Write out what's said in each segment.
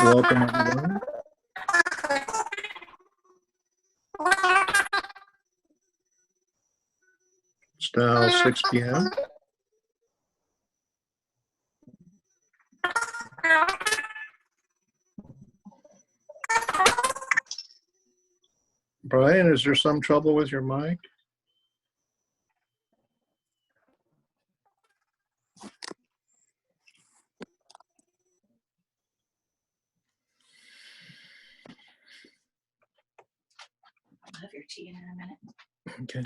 Welcome, everyone. It's now 6 p.m. Brian, is there some trouble with your mic? I'll have your tea in a minute. Okay.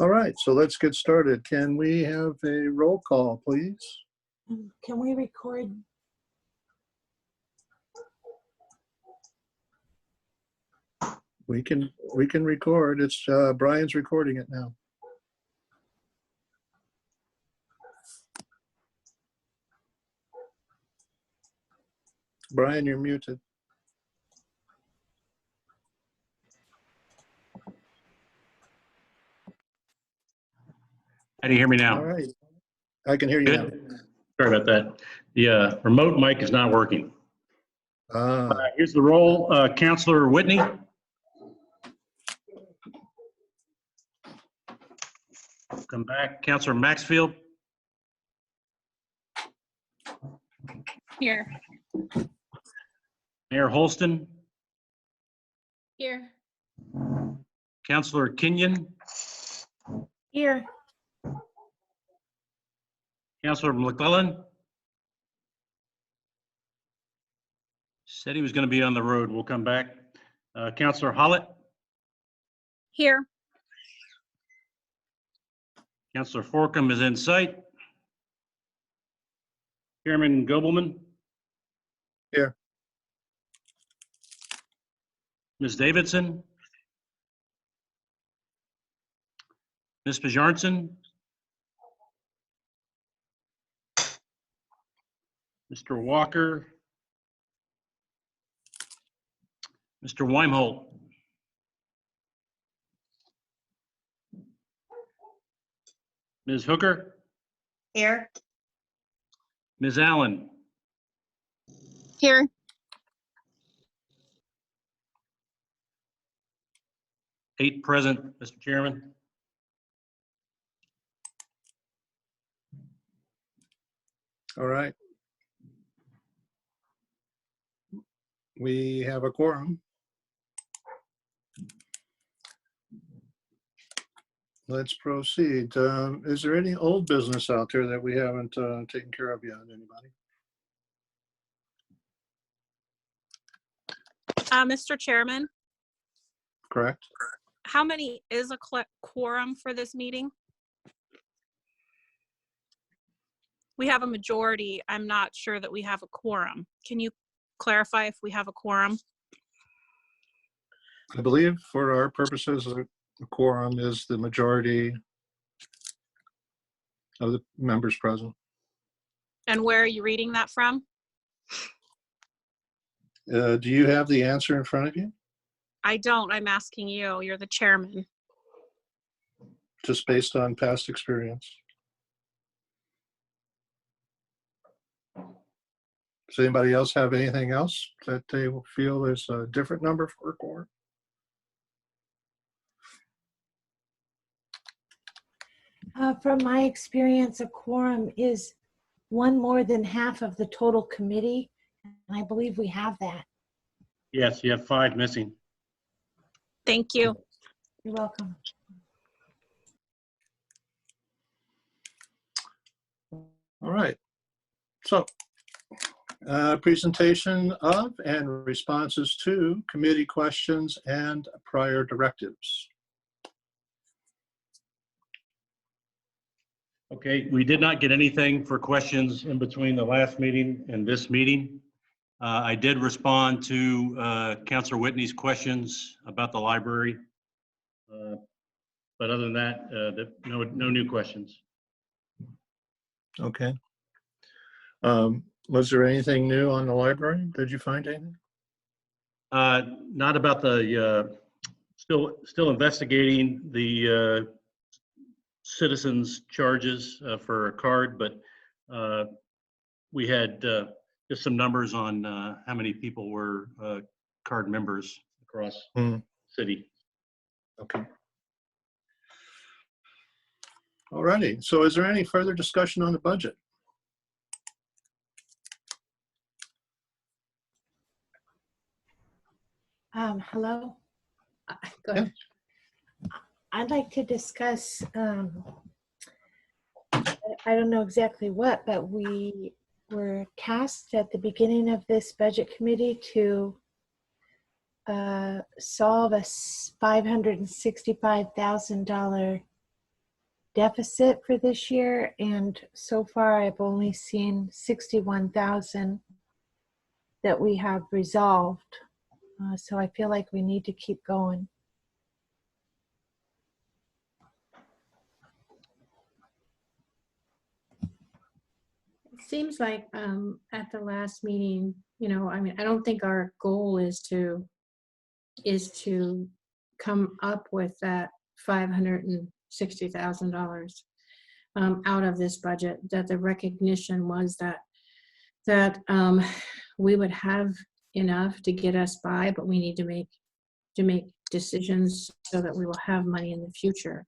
All right, so let's get started. Can we have a roll call, please? Can we record? We can record. It's Brian's recording it now. Brian, you're muted. How do you hear me now? All right. I can hear you now. Good. Sorry about that. The remote mic is not working. Here's the roll. Councilor Whitney. Come back. Councilor Maxfield. Here. Mayor Holston. Here. Councilor Kenyon. Here. Councilor McClellan. Said he was going to be on the road. We'll come back. Councilor Hollett. Here. Councilor Forcom is in sight. Chairman Gobelman. Here. Ms. Davidson. Ms. Bjarnson. Mr. Walker. Mr. Weimholt. Ms. Hooker. Here. Ms. Allen. Here. Eight present, Mr. Chairman. All right. We have a quorum. Let's proceed. Is there any old business out there that we haven't taken care of yet? Anybody? Mr. Chairman, Correct? how many is a quorum for this meeting? We have a majority. I'm not sure that we have a quorum. Can you clarify if we have a quorum? I believe for our purposes, a quorum is the majority of the members present. And where are you reading that from? Do you have the answer in front of you? I don't. I'm asking you. You're the chairman. Just based on past experience? Does anybody else have anything else that they feel is a different number for a quorum? From my experience, a quorum is one more than half of the total committee, and I believe we have that. Yes, you have 5 missing. Thank you. You're welcome. All right. So, presentation of and responses to committee questions and prior directives. Okay, we did not get anything for questions in between the last meeting and this meeting. I did respond to Councilor Whitney's questions about the library. But other than that, no new questions. Okay. Was there anything new on the library? Did you find anything? Not about the, still investigating the citizens' charges for a card, but we had just some numbers on how many people were card members across the city. Okay. All righty. So is there any further discussion on the budget? Hello? Go ahead. I'd like to discuss, I don't know exactly what, but we were tasked at the beginning of this budget committee to solve a $565,000 deficit for this year, and so far I've only seen 61,000 that we have resolved. So I feel like we need to keep going. It seems like at the last meeting, I mean, I don't think our goal is to come up with that $560,000 out of this budget. That the recognition was that we would have enough to get us by, but we need to make decisions so that we will have money in the future.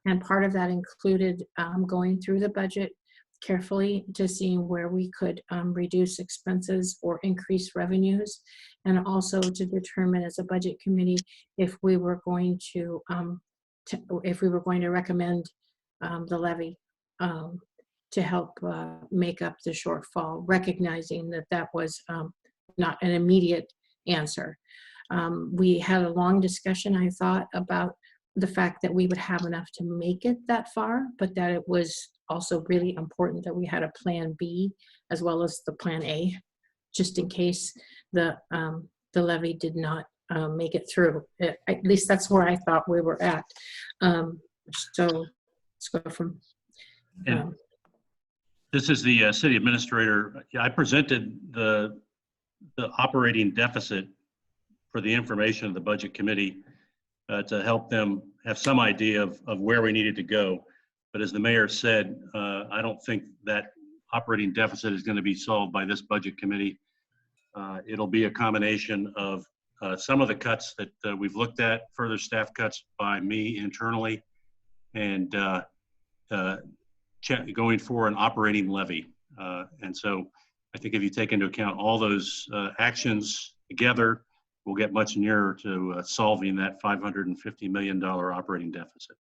And part of that included going through the budget carefully to see where we could reduce expenses or increase revenues, and also to determine as a budget committee if we were going to recommend the levy to help make up the shortfall, recognizing that that was not an immediate answer. We had a long discussion, I thought, about the fact that we would have enough to make it that far, but that it was also really important that we had a plan B as well as the plan A, just in case the levy did not make it through. At least that's where I thought we were at. So let's go from. This is the city administrator. I presented the operating deficit for the information of the budget committee to help them have some idea of where we needed to go. But as the mayor said, I don't think that operating deficit is going to be solved by this budget committee. It'll be a combination of some of the cuts that we've looked at, further staff cuts by me internally, and going for an operating levy. And so I think if you take into account all those actions together, we'll get much nearer to solving that $550 million operating deficit.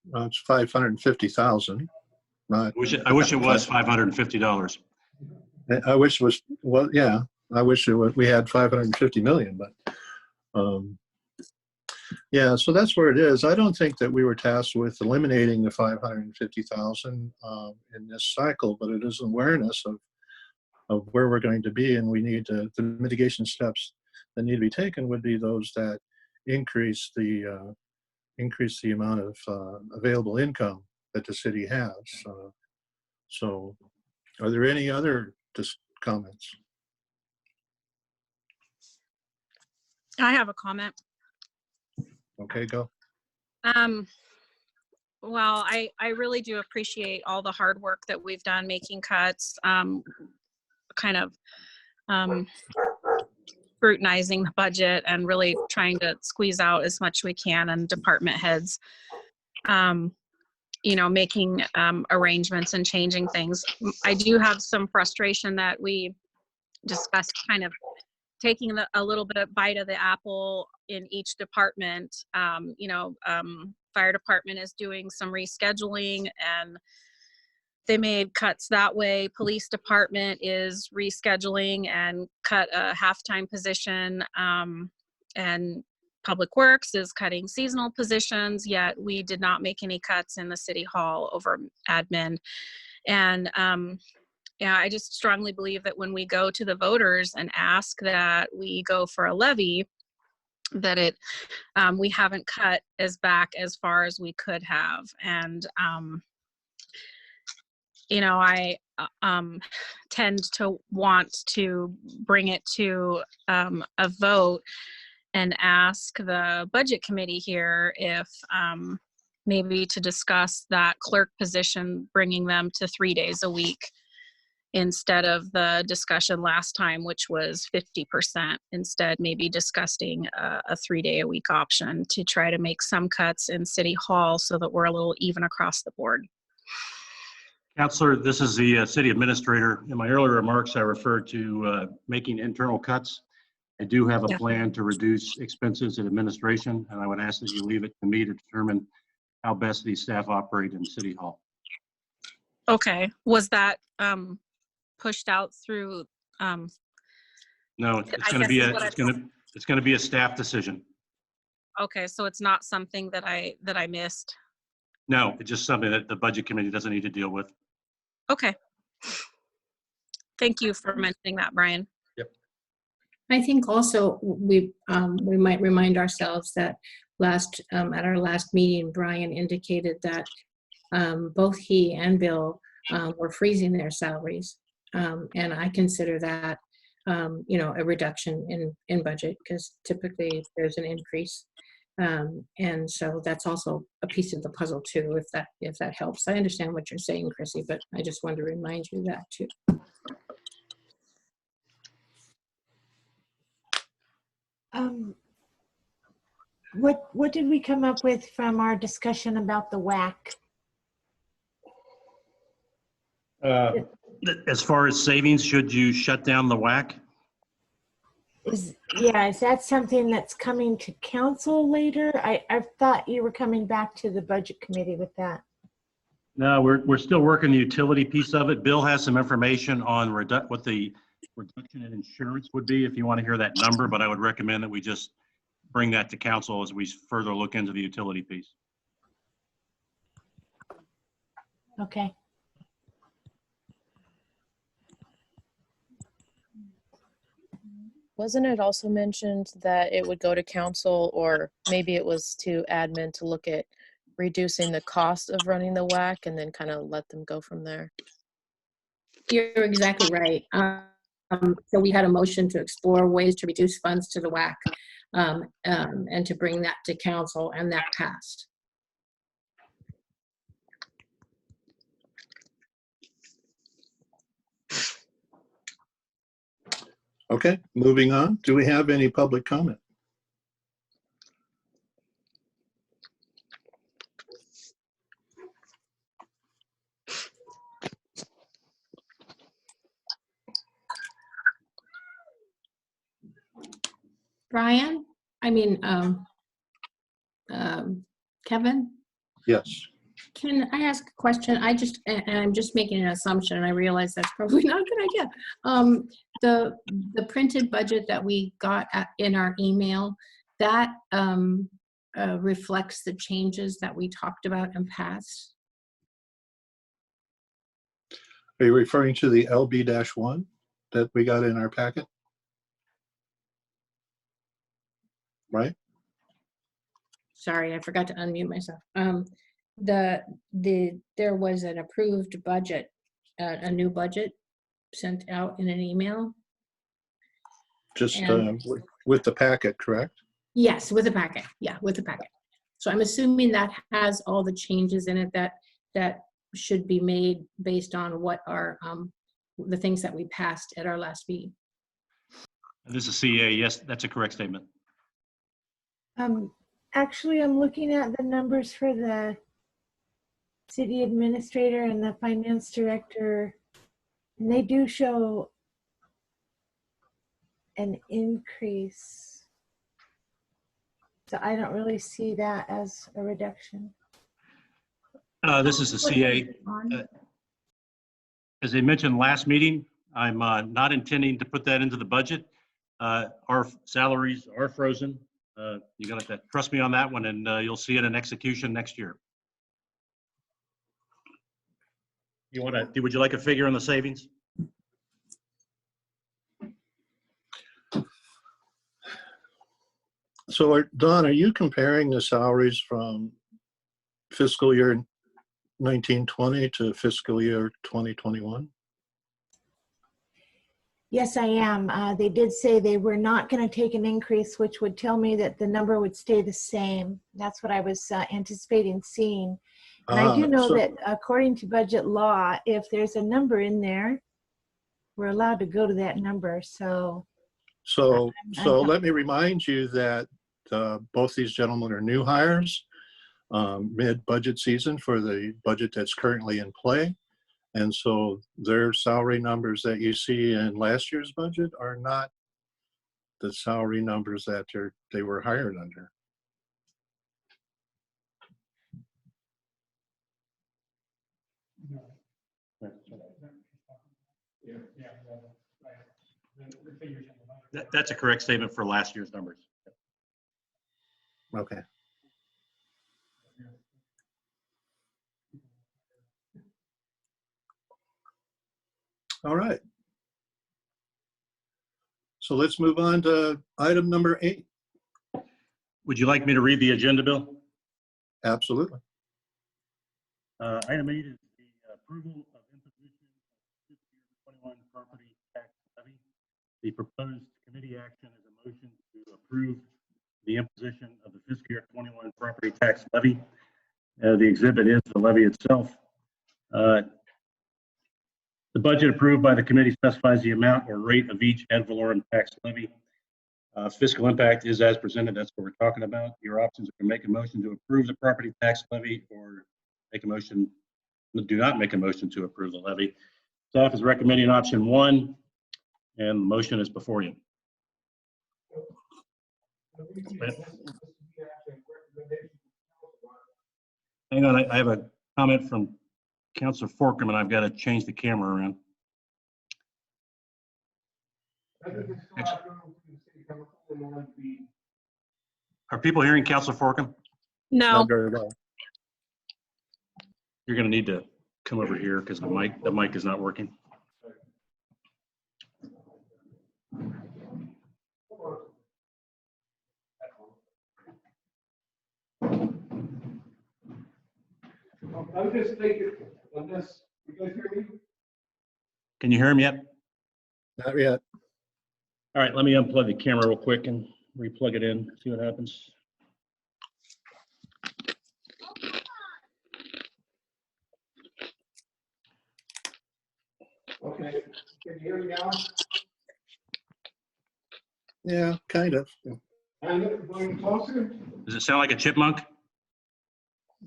Well, it's 550,000. Not. I wish it was $550. I wish it was. Well, yeah. I wish it was, we had 550 million, but yeah. So that's where it is. I don't think that we were tasked with eliminating the 550,000 in this cycle, but it is awareness of where we're going to be, and we need to, the mitigation steps that need to be taken would be those that increase the amount of available income that the city has. So are there any other comments? I have a comment. Okay, go. Well, I really do appreciate all the hard work that we've done making cuts, kind of scrutinizing the budget and really trying to squeeze out as much we can, and department heads, making arrangements and changing things. I do have some frustration that we discussed kind of taking a little bit of bite of the apple in each department. Fire department is doing some rescheduling and they made cuts that way. Police department is rescheduling and cut a half-time position. And Public Works is cutting seasonal positions, yet we did not make any cuts in the city hall over admin. And I just strongly believe that when we go to the voters and ask that we go for a levy, that we haven't cut back as far as we could have. And I tend to want to bring it to a vote and ask the budget committee here if maybe to discuss that clerk position, bringing them to 3 days a week instead of the discussion last time, which was 50%. Instead, maybe discussing a 3-day-a-week option to try to make some cuts in City Hall so that we're a little even across the board. Counselor, this is the city administrator. In my earlier remarks, I referred to making internal cuts. I do have a plan to reduce expenses in administration, and I would ask that you leave it to me to determine how best these staff operate in City Hall. Okay. Was that pushed out through? No, it's going to be a staff decision. Okay, so it's not something that I missed. No, it's just something that the budget committee doesn't need to deal with. Okay. Thank you for mentioning that, Brian. I think also we might remind ourselves that at our last meeting, Brian indicated that both he and Bill were freezing their salaries, and I consider that a reduction in budget, because typically there's an increase, and so that's also a piece of the puzzle too. If that helps, I understand what you're saying, Chrissy, but I just wanted to remind you that too. What did we come up with from our discussion about the WAC? As far as savings, should you shut down the WAC? Is that something that's coming to council later? I thought you were coming back to the budget committee with that. No, we're still working the utility piece of it. Bill has some information on what the reduction in insurance would be if you want to hear that number, but I would recommend that we just bring that to council as we further look into the utility piece. Okay. Wasn't it also mentioned that it would go to council, or maybe it was to admin, to look at reducing the cost of running the WAC and then kind of let them go from there? You're exactly right. So we had a motion to explore ways to reduce funds to the WAC and to bring that to council, and that passed. Okay, moving on. Do we have any public comment? Brian? Kevin? Yes. Can I ask a question? I'm just making an assumption, and I realize that's probably not a good idea. The printed budget that we got in our email, that reflects the changes that we talked about and passed. Are you referring to the LB-1 that we got in our packet? Right? Sorry, I forgot to unmute myself. There was an approved budget, a new budget sent out in an email. Just And- with the packet, correct? Yes, with the packet. Yeah, with the packet. So I'm assuming that has all the changes in it that should be made based on what are the things that we passed at our last meeting. This is CA. Yes, that's a correct statement. Actually, I'm looking at the numbers for the city administrator and the finance director, and they do show an increase. So I don't really see that as a reduction. This is the CA. As I mentioned last meeting, I'm not intending to put that into the budget. Our salaries are frozen. You're gonna have to trust me on that one, and you'll see it in execution next year. Would you like a figure on the savings? So Don, are you comparing the salaries from fiscal year 1920 to fiscal year 2021? Yes, I am. They did say they were not going to take an increase, which would tell me that the number would stay the same. That's what I was anticipating seeing. And I do know So- that according to budget law, if there's a number in there, we're allowed to go to that number. So So I'm fine. let me remind you that both these gentlemen are new hires mid-budget season for the budget that's currently in play. And so their salary numbers that you see in last year's budget are not the salary numbers that they were hired under. That's a correct statement for last year's numbers. Okay. All right. So let's move on to item number 8. Would you like me to read the agenda, Bill? Absolutely. Item 8 is the approval of imposition of fiscal year 21 property tax levy. The proposed committee action is a motion to approve the imposition of the fiscal year 21 property tax levy. The exhibit is the levy itself. The budget approved by the committee specifies the amount or rate of each ad valorem tax levy. Fiscal impact is as presented. That's what we're talking about. Your options are to make a motion to approve the property tax levy or make a motion, do not make a motion to approve the levy. Staff is recommending option 1, and the motion is before you. Hang on, I have a comment from Councilor Forkham, and I've got to change the camera around. Are people hearing Councilor Forkham? No, Not very well. You're going to need to come over here because the mic is not working. I'm just thinking, unless, you guys hear me? Can you hear him yet? Not yet. All right, let me unplug the camera real quick and replug it in, see what happens. Okay, can you hear me now? Yeah, kind of. And going closer? Does it sound like a chipmunk?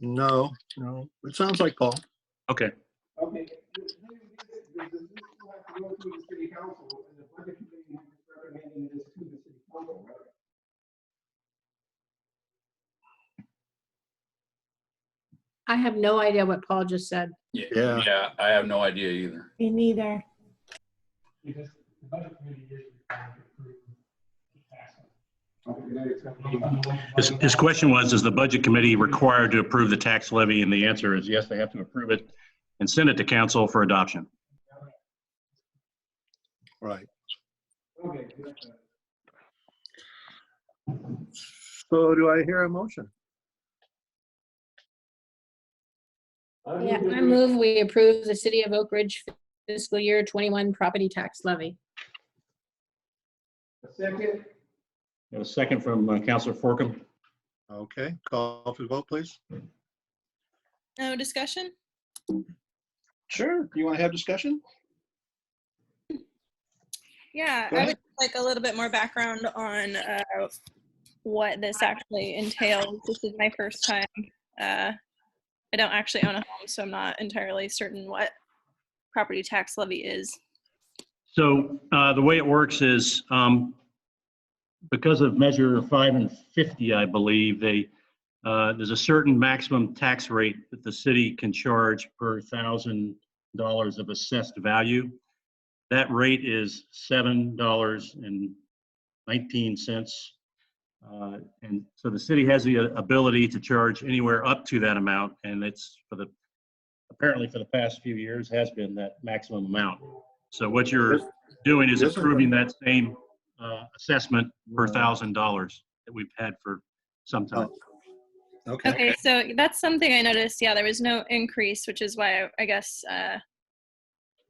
No. It sounds like Paul. Okay. Okay. This will have to go through the city council, and the budget committee is recommending this to the city council, right? I have no idea what Paul just said. Yeah. Yeah, I have no idea either. Me neither. Because the budget committee is required to approve the tax. His question was, is the budget committee required to approve the tax levy? And the answer is yes, they have to approve it and send it to council for adoption. Right. Okay. So do I hear a motion? Yeah, I move we approve the City of Oakridge fiscal year 21 property tax levy. A second. Got a second from Councilor Forkham. Okay, call for the vote, please. No discussion? Sure. Do you want to have discussion? Yeah, Go I ahead. would like a little bit more background on what this actually entails. This is my first time. I don't actually own a home, so I'm not entirely certain what property tax levy is. So the way it works is because of Measure 5 and 50, I believe, there's a certain maximum tax rate that the city can charge per $1,000 of assessed value. That rate is $7.19. And so the city has the ability to charge anywhere up to that amount, and it's apparently for the past few years has been that maximum amount. So what you're doing is approving that same assessment per $1,000 that we've had for some time. Okay. Okay, so that's something I noticed. Yeah, there was no increase, which is why I guess I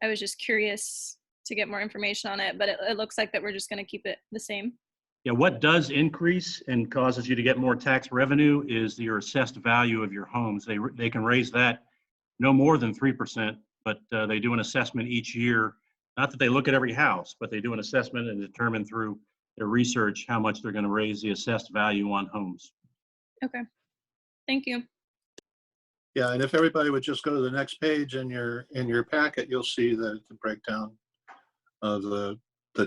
was just curious to get more information on it, but it looks like that we're just going to keep it the same. Yeah, what does increase and causes you to get more tax revenue is your assessed value of your homes. They can raise that no more than 3%, but they do an assessment each year. Not that they look at every house, but they do an assessment and determine through their research how much they're going to raise the assessed value on homes. Okay, thank you. Yeah, and if everybody would just go to the next page in your packet, you'll see the breakdown of the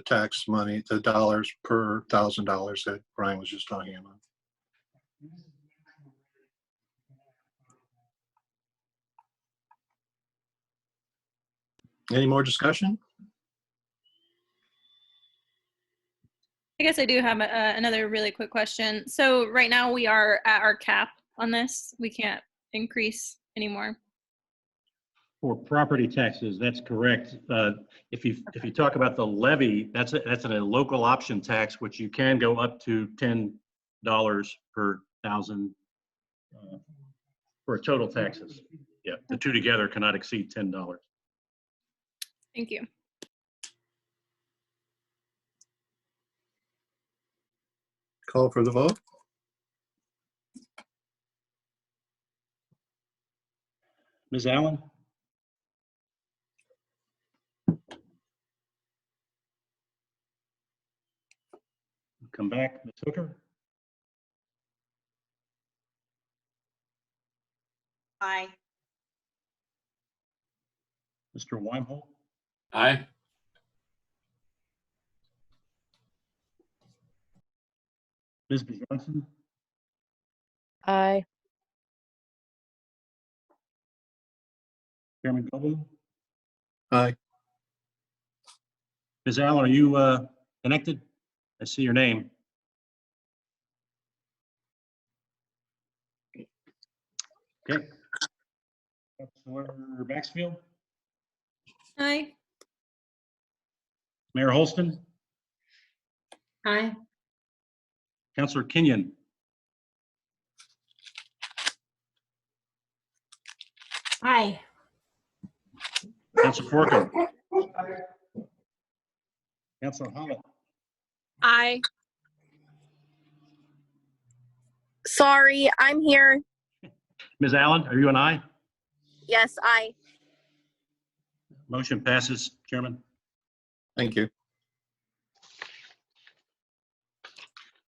tax money, the dollars per $1,000 that Brian was just talking about. Any more discussion? I guess I do have another really quick question. So right now we are at our cap on this. We can't increase anymore. For property taxes, that's correct. If you talk about the levy, that's a local option tax, which you can go up to $10 per thousand for total taxes. Yeah, the two together cannot exceed $10. Thank you. Call for the vote. Ms. Allen? Come back, Ms. Hooker? Aye. Mr. Weimholt? Aye. Ms. Johnson? Aye. Chairman Goble? Aye. Ms. Allen, are you connected? I see your name. Okay. Councilor Maxfield? Aye. Mayor Holston? Aye. Councilor Kenyon? Aye. Councilor Forkham? Councilor Hollett? Aye. Sorry, I'm here. Ms. Allen, are you an aye? Yes, I. Motion passes, Chairman. Thank you.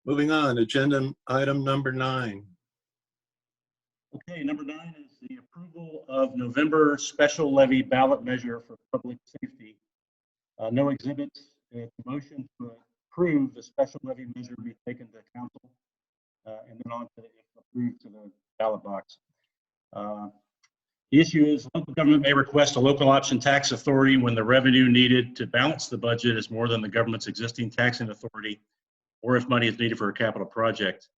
Moving on, agenda item number 9. Okay, number 9 is the approval of November special levy ballot measure for public safety. No exhibits. It's a motion to approve the special levy measure be taken to council and then on to, if approved, to the ballot box. The issue is local government may request a local option tax authority when the revenue needed to balance the budget is more than the government's existing taxing authority, or if money is needed for a capital project.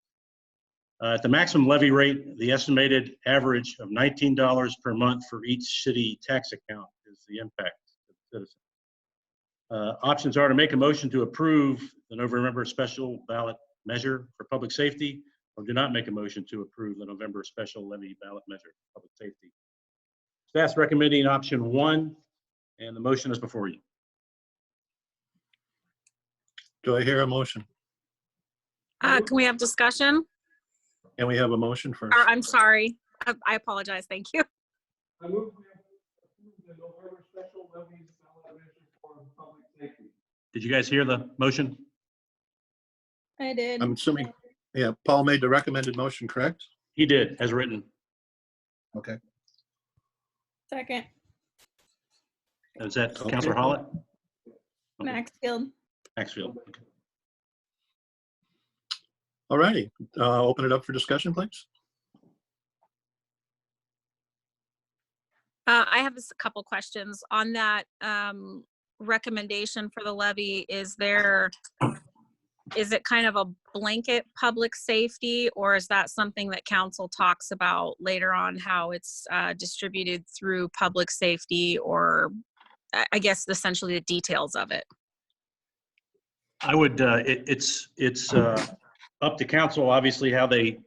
At the maximum levy rate, the estimated average of $19 per month for each city tax account is the impact to the citizen. Options are to make a motion to approve the November special ballot measure for public safety, or do not make a motion to approve the November special levy ballot measure for public safety. Staff's recommending option 1, and the motion is before you. Do I hear a motion? Can we have discussion? And we have a motion first. Or, I'm sorry. I apologize. Thank you. I move we approve the November special levies ballot measure for public safety. Did you guys hear the motion? I did. I'm assuming, yeah, Paul made the recommended motion, correct? He did, as written. Okay. Second. Is that Okay. Counselor Hollett? Okay. Maxfield. Maxfield. Okay. All righty. Open it up for discussion, please. I have a couple questions on that recommendation for the levy. Is it kind of a blanket public safety, or is that something that council talks about later on, how it's distributed through public safety, or I guess essentially the details of it? I would, it's up to council, obviously, how they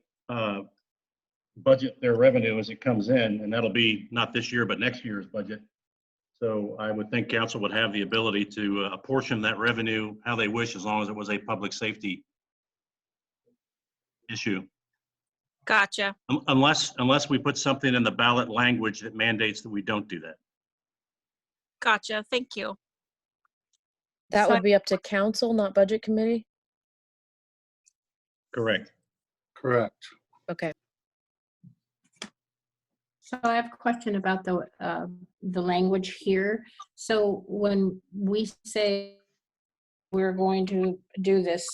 budget their revenue as it comes in, and that'll be not this year, but next year's budget. So I would think council would have the ability to apportion that revenue how they wish, as long as it was a public safety issue. Gotcha. Unless we put something in the ballot language that mandates that we don't do that. Gotcha. Thank you. That So- would be up to council, not budget committee? Correct. Correct. Okay. So I have a question about the language here. So when we say we're going to do this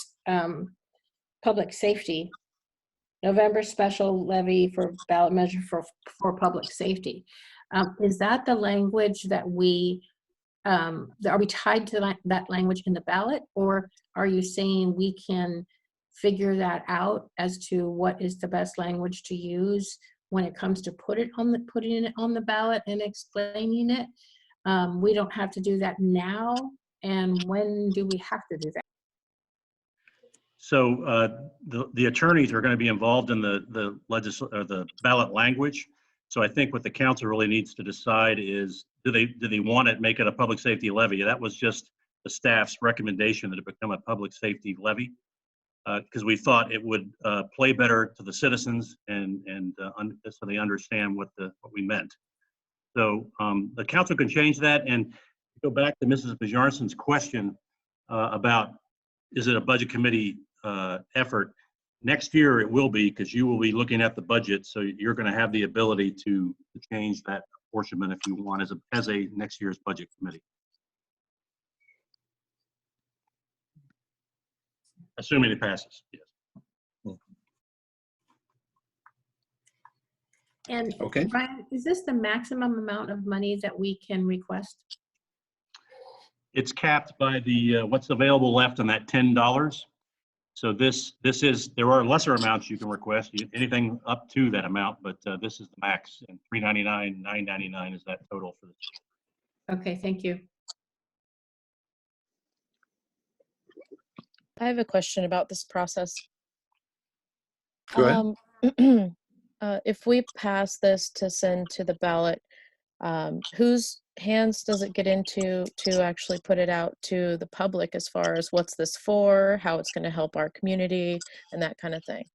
public safety, November special levy for ballot measure for public safety, is that the language that we, are we tied to that language in the ballot, or are you saying we can figure that out as to what is the best language to use when it comes to putting it on the ballot and explaining it? We don't have to do that now, and when do we have to do that? So the attorneys are going to be involved in the ballot language. So I think what the council really needs to decide is, do they want it, make it a public safety levy? That was just the staff's recommendation, that it become a public safety levy, because we thought it would play better to the citizens and so they understand what we meant. So the council can change that, and go back to Mrs. Bjarnsson's question about, is it a budget committee effort? Next year it will be, because you will be looking at the budget, so you're going to have the ability to change that apportionment if you want as a next year's budget committee. Assuming it passes, yes. And Okay. Brian, is this the maximum amount of money that we can request? It's capped by the what's available left in that $10. So this is, there are lesser amounts you can request, anything up to that amount, but this is the max, and $399, $999 is that total for this. Okay, thank you. I have a question about this process. Go ahead. If we pass this to send to the ballot, whose hands does it get into to actually put it out to the public, as far as what's this for, how it's going to help our community, and that kind of thing?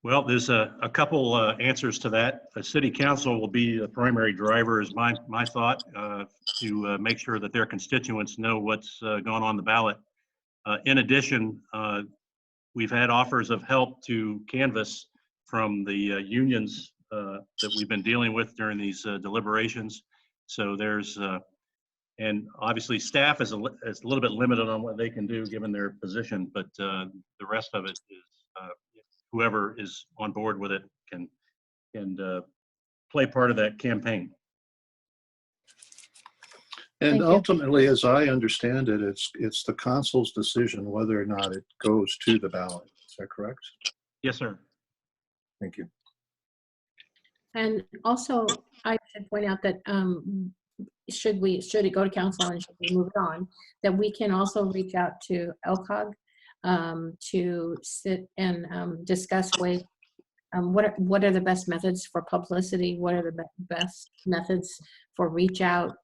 Well, there's a couple answers to that. The city council will be the primary driver, is my thought, to make sure that their constituents know what's going on the ballot. In addition, we've had offers of help to canvass from the unions that we've been dealing with during these deliberations. So there's, and obviously staff is a little bit limited on what they can do given their position, but the rest of it is whoever is on board with it can play part of that campaign. And Thank you. ultimately, as I understand it, it's the council's decision whether or not it goes to the ballot. Is that correct? Yes, sir. Thank you. And also, I should point out that should it go to council and should we move it on, that we can also reach out to LCOG to sit and discuss ways, what are the best methods for publicity, what are the best methods for reach out,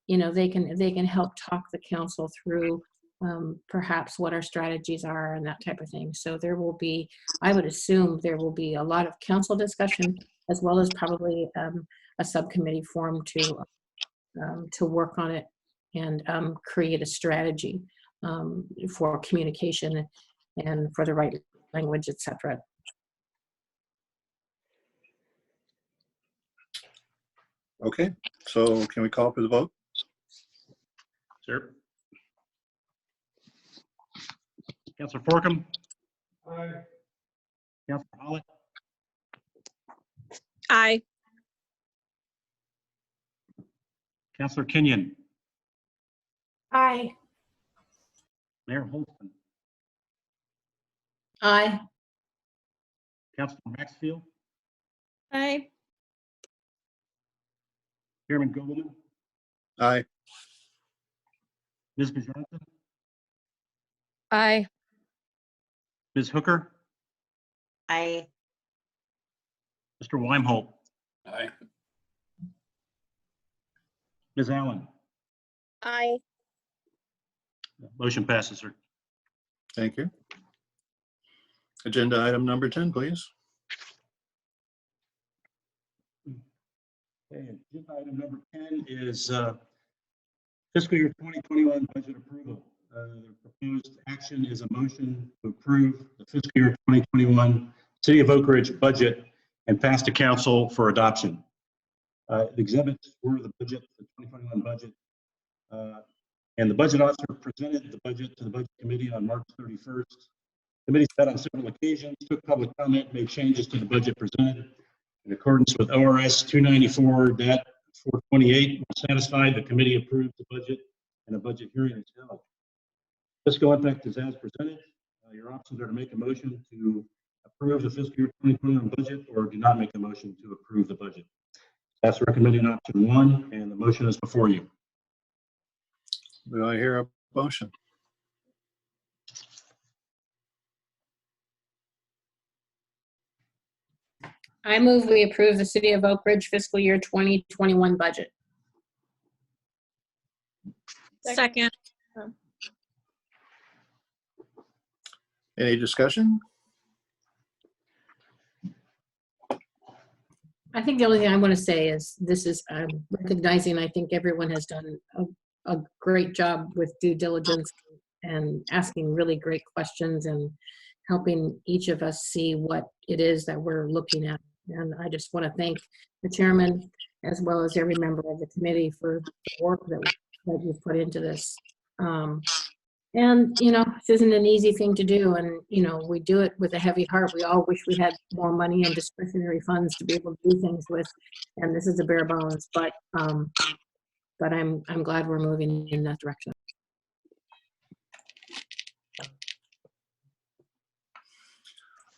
they can help talk the council through perhaps what our strategies are and that type of thing. So there will be, I would assume there will be a lot of council discussion, as well as probably a subcommittee formed to work on it and create a strategy for communication and for the right language, etc. Okay, so can we call for the vote? Sure. Councilor Forkham, Aye. Councilor Hollett, Aye. Councilor Kenyon, Aye. Mayor Holston, Aye. Councilor Maxfield, Aye. Chairman Goldman, Aye. Ms. Johnson, Aye. Ms. Hooker, Aye. Mr. Weimholt, Aye. Ms. Allen. Aye. Motion passes, sir. Thank you. Agenda item number 10, please. Okay, agenda item number 10 is fiscal year 2021 budget approval. The proposed action is a motion to approve the fiscal year 2021 City of Oakridge budget and pass to council for adoption. The exhibits were the budget, the 2021 budget, and the budget officer presented the budget to the budget committee on March 31st. Committee met on several occasions, took public comment, made changes to the budget presented. In accordance with ORS 294-428, when satisfied, the committee approved the budget and a budget hearing is held. Fiscal impact is as presented. Your options are to make a motion to approve the fiscal year 2021 budget or do not make a motion to approve the budget. That's recommending option 1, and the motion is before you. Do I hear a motion? I move we approve the City of Oakridge fiscal year 2021 budget. Second. Any discussion? I think the only thing I want to say is this is recognizing I think everyone has done a great job with due diligence and asking really great questions and helping each of us see what it is that we're looking at. And I just want to thank the chairman as well as every member of the committee for the work that you've put into this. And, this isn't an easy thing to do. And, we do it with a heavy heart. We all wish we had more money and discretionary funds to be able to do things with. And this is a bare bones, but I'm glad we're moving in that direction.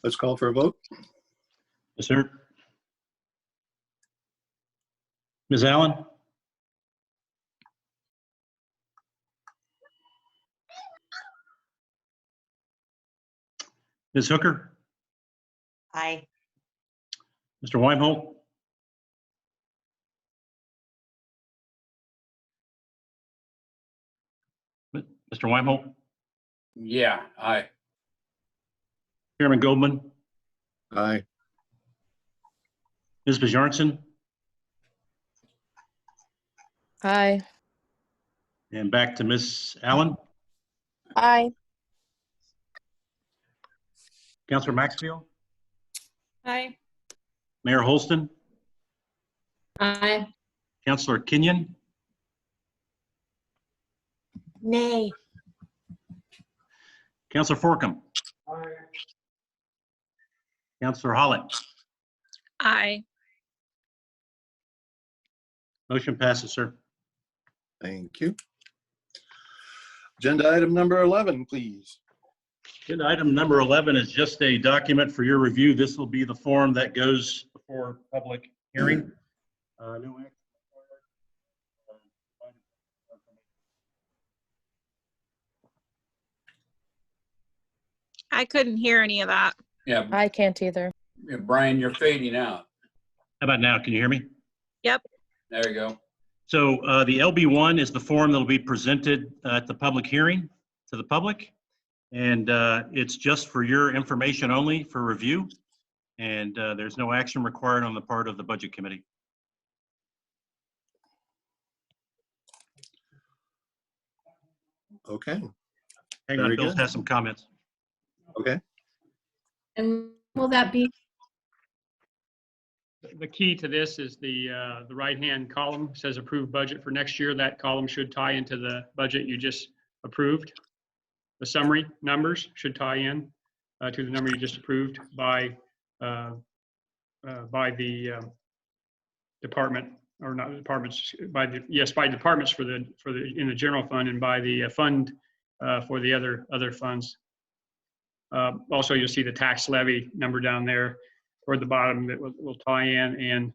Let's call for a vote. Yes, sir. Ms. Allen? Ms. Hooker? Aye. Mr. Weimholt? Mr. Weimholt? Yeah, aye. Chairman Goldman? Aye. Ms. Bjarnson? Aye. And back to Ms. Allen. Aye. Councilor Maxfield? Aye. Mayor Holston? Aye. Councilor Kenyon? Nay. Councilor Forkham? Aye. Councilor Hollett? Aye. Motion passes, sir. Thank you. Agenda item number 11, please. Agenda item number 11 is just a document for your review. This will be the form that goes before public hearing. No action required. I couldn't hear any of that. Yeah, I can't either. Brian, you're fading out. How about now? Can you hear me? Yep. There you go. So the LB1 is the form that will be presented at the public hearing to the public. And it's just for your information only for review. And there's no action required on the part of the Budget Committee. Okay, Hang on, Very Bill good. has some comments. okay. And will that be, The key to this is the right-hand column says approved budget for next year. That column should tie into the budget you just approved. The summary numbers should tie in to the number you just approved by the department, or not departments, by departments for the in the general fund, and by the fund for the other funds. Also, you'll see the tax levy number down there toward the bottom that will tie in. And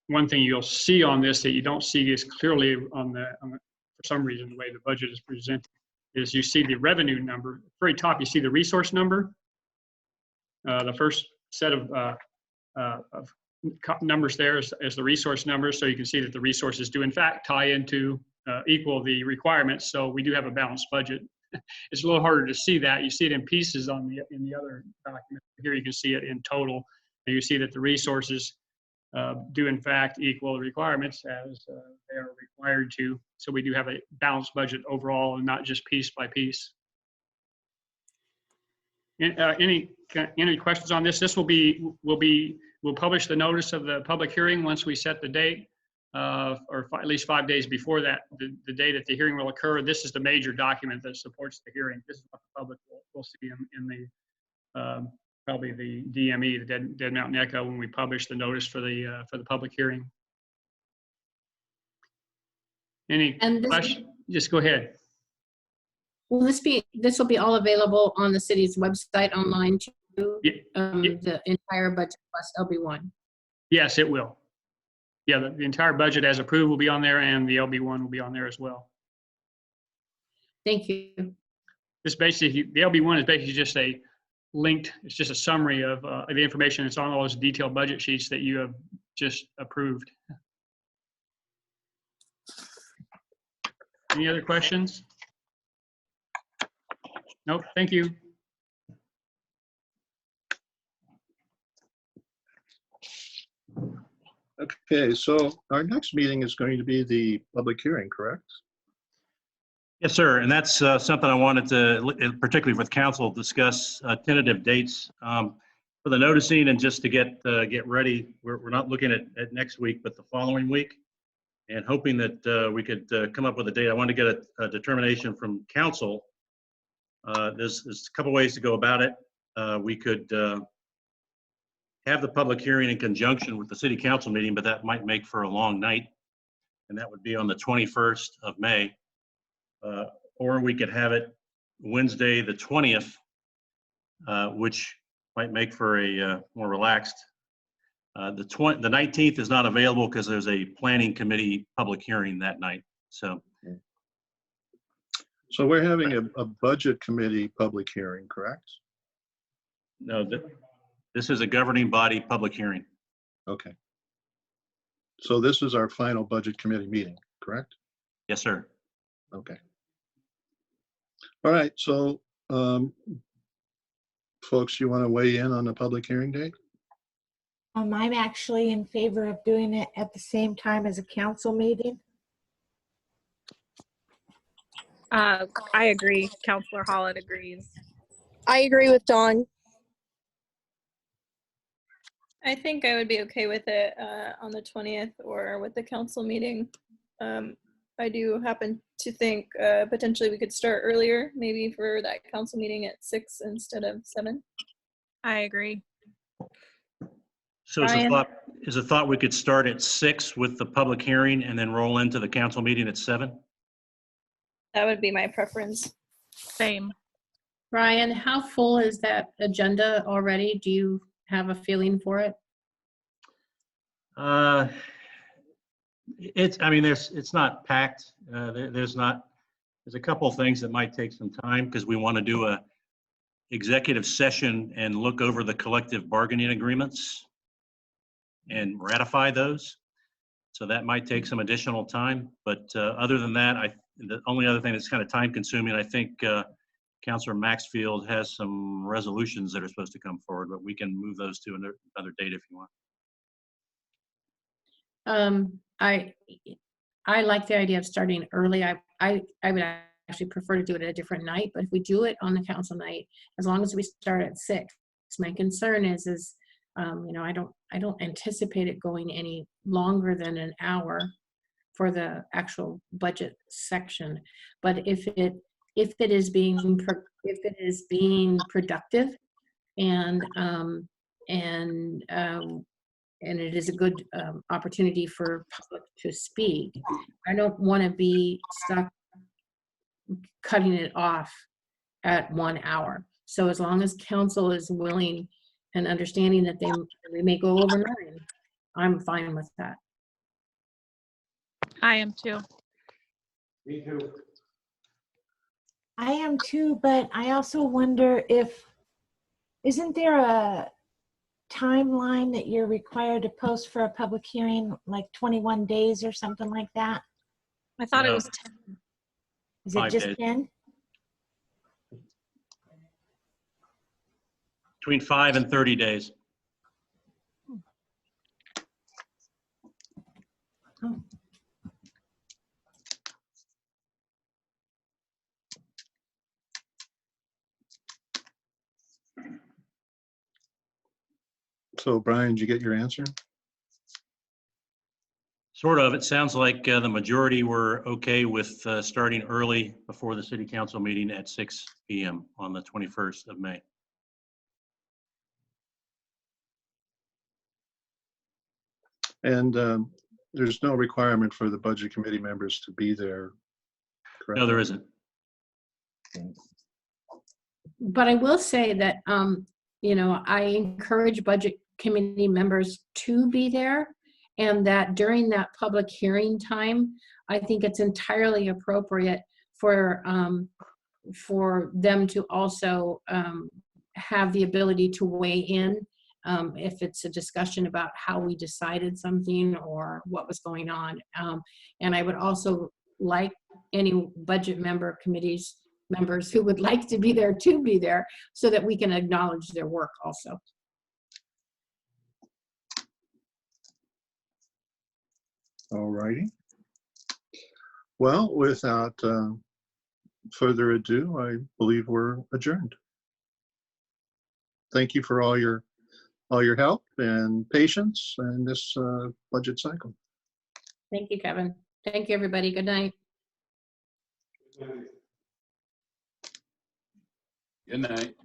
one thing you'll see on this that you don't see as clearly for some reason, the way the budget is presented, is you see the revenue number. Very top, you see the resource number. The first set of numbers there is the resource numbers. So you can see that the resources do in fact tie into equal the requirements. So we do have a balanced budget. It's a little harder to see that. You see it in pieces in the other document. Here you can see it in total. And you see that the resources do in fact equal the requirements as they are required to. So we do have a balanced budget overall and not just piece by piece. Any questions on this? This we'll publish the notice of the public hearing once we set the date, or at least 5 days before that, the day that the hearing will occur. This is the major document that supports the hearing. This is what the public will see in the probably the DME, the Dead Mountain Echo, when we publish the notice for the public hearing. Any questions? Just go ahead. will this will be all available on the city's website online too? The entire budget plus LB1? Yes, it will. Yeah, the entire budget as approved will be on there, and the LB1 will be on there as well. Thank you. This basically, the LB1 is basically just it's just a summary of the information that's on all those detailed budget sheets that you have just approved. Any other questions? Nope, thank you. Okay, so our next meeting is going to be the public hearing, correct? Yes, sir. And that's something I wanted to, particularly with council, discuss tentative dates for the noticing, and just to get ready. We're not looking at next week, but the following week, and hoping that we could come up with a date. I wanted to get a determination from council. There's a couple ways to go about it. We could have the public hearing in conjunction with the city council meeting, but that might make for a long night, and that would be on the 21st of May. Or we could have it Wednesday, the 20th, which might make for a more relaxed. The 19th is not available because there's a planning committee public hearing that night. So we're having a budget committee public hearing, correct? no, this is a governing body public hearing. Okay. So this is our final budget committee meeting, correct? Yes, sir. Okay. All right, so folks, you want to weigh in on the public hearing date? I'm actually in favor of doing it at the same time as a council meeting. I agree. Counselor Holland agrees. I agree with Dawn. I think I would be okay with it on the 20th or with the council meeting. I do happen to think potentially we could start earlier, maybe for that council meeting at 6 instead of 7. I agree. So Brian? is a thought we could start at 6 with the public hearing and then roll into the council meeting at 7? That would be my preference. Same. Brian, how full is that agenda already? Do you have a feeling for it? It's not packed. There's a couple of things that might take some time because we want to do a executive session and look over the collective bargaining agreements and ratify those. So that might take some additional time, but other than that, the only other thing that's kind of time consuming, I think Councilor Maxfield has some resolutions that are supposed to come forward, but we can move those to another date if you want. I like the idea of starting early. I would actually prefer to do it at a different night, but if we do it on the council night, as long as we start at 6. My concern is you know, I don't anticipate it going any longer than an hour for the actual budget section. But if it is being productive and it is a good opportunity for public to speak, I don't want to be stuck cutting it off at 1 hour. So as long as council is willing and understanding that we may go over 9, I'm fine with that. I am too. Me too. I am too, but I also wonder isn't there a timeline that you're required to post for a public hearing, like 21 days or something like that? I thought it No. was 10. Is it 5 just days. 10? Between 5 and 30 days. Oh. So Brian, did you get your answer? Sort of. It sounds like the majority were okay with starting early before the city council meeting at 6 p.m. on the 21st of May. And there's no requirement for the budget committee members to be there, correct? No, there isn't. But I will say that, you know, I encourage budget committee members to be there, and that during that public hearing time, I think it's entirely appropriate for them to also have the ability to weigh in if it's a discussion about how we decided something or what was going on. And I would also like any budget members who would like to be there to be there, so that we can acknowledge their work also. All righty. Well, without further ado, I believe we're adjourned. Thank you for all your help and patience in this budget cycle. Thank you, Kevin. Thank you, everybody. Good night. Good night.